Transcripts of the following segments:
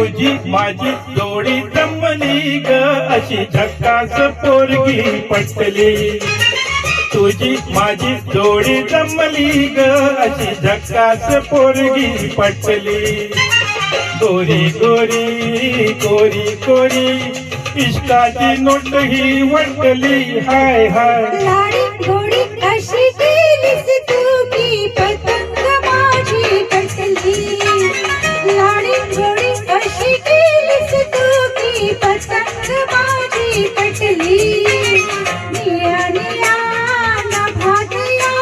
तुझी माझी जोडी जमली ग अशी झक्कास पोरगी पटली तुझी माझी जोडी जमली ग अशी झक्कास पोरगी पटली गोरी गोरी गोरी गोरी इश्काची नोट ही वटली हाय हाय लाडी गोडी अशी केलीस तू की पतंग माझी पटली लाडी गोडी अशी केलीस तू की पतंग माझी पटली निया निया नभातया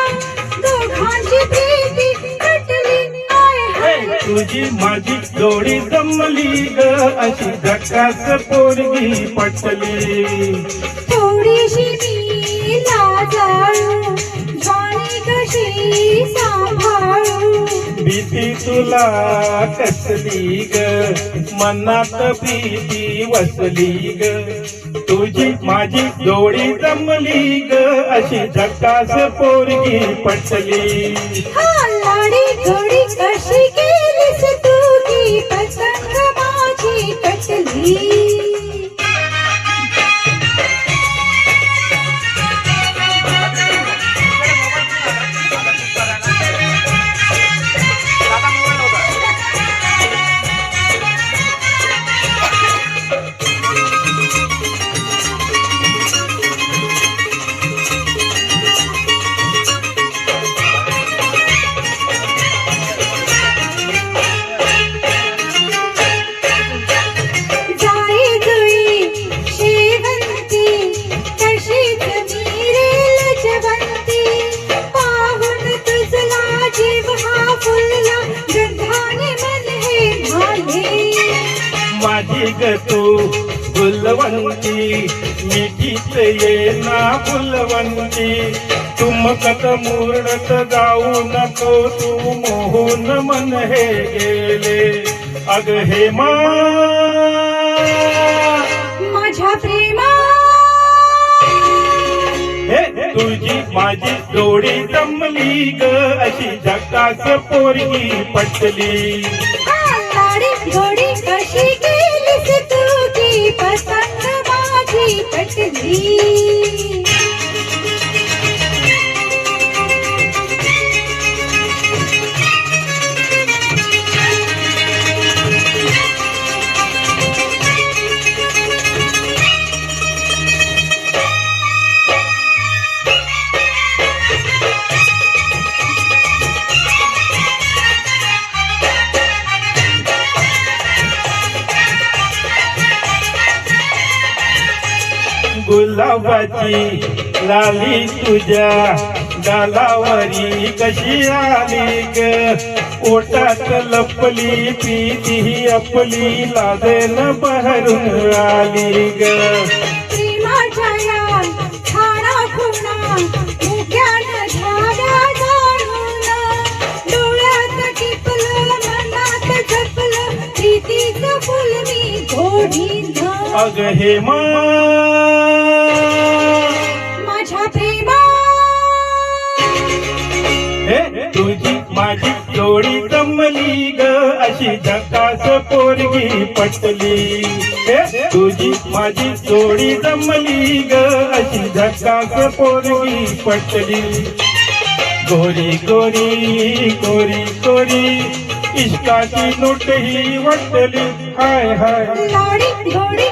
दोघांची प्रीती पटली हाय हाय तुझी माझी जोडी जमली ग अशी झक्कास पोरगी पटली थोडीशी मी लाजाळू जाणी कशी सांभाळू भीती तुला कसली ग मनात भीती वसली ग तुझी माझी जोडी जमली ग अशी झक्कास पोरगी पटली हा लाडी गोडी कशी केलीस तू की पतंग माझी पटली जाई जुई शेवंती कशीच मीरेल जवंती पाहून तुझला जीव हा फुलला गंधाने मन हे झाले माझी ग तू गुलवंती मिठीत ये ना फुलवंती तुमकत मुरडत जाऊ नको तू मोहून मन हे गेले अग हे माझ्या प्रेमा हे तुझी माझी जोडी जमली ग अशी झक्कास पोरगी पटली लाडी गोडी कशी केलीस तू की पतंग माझी पटली गुलाबाची लाली तुझ्या गालावरी कशी आली ग ओटात लपली पीती आपली लादेन बहरून आली ग प्रेमाच्या या छाना खुणा मुक्यान झाल्या जाणून डोळ्यात टिपलं मनात जपलं प्रीतीचं फुल मी गोडीनं अग हे माझ्या प्रेमा हे तुझी माझी जोडी जमली ग अशी झक्कास पोरगी पटली हे तुझी माझी जोडी जमली ग अशी झक्कास पोरगी पटली गोरी गोरी गोरी गोरी इश्काची नोट ही वटली हाय हाय लाडी गोडी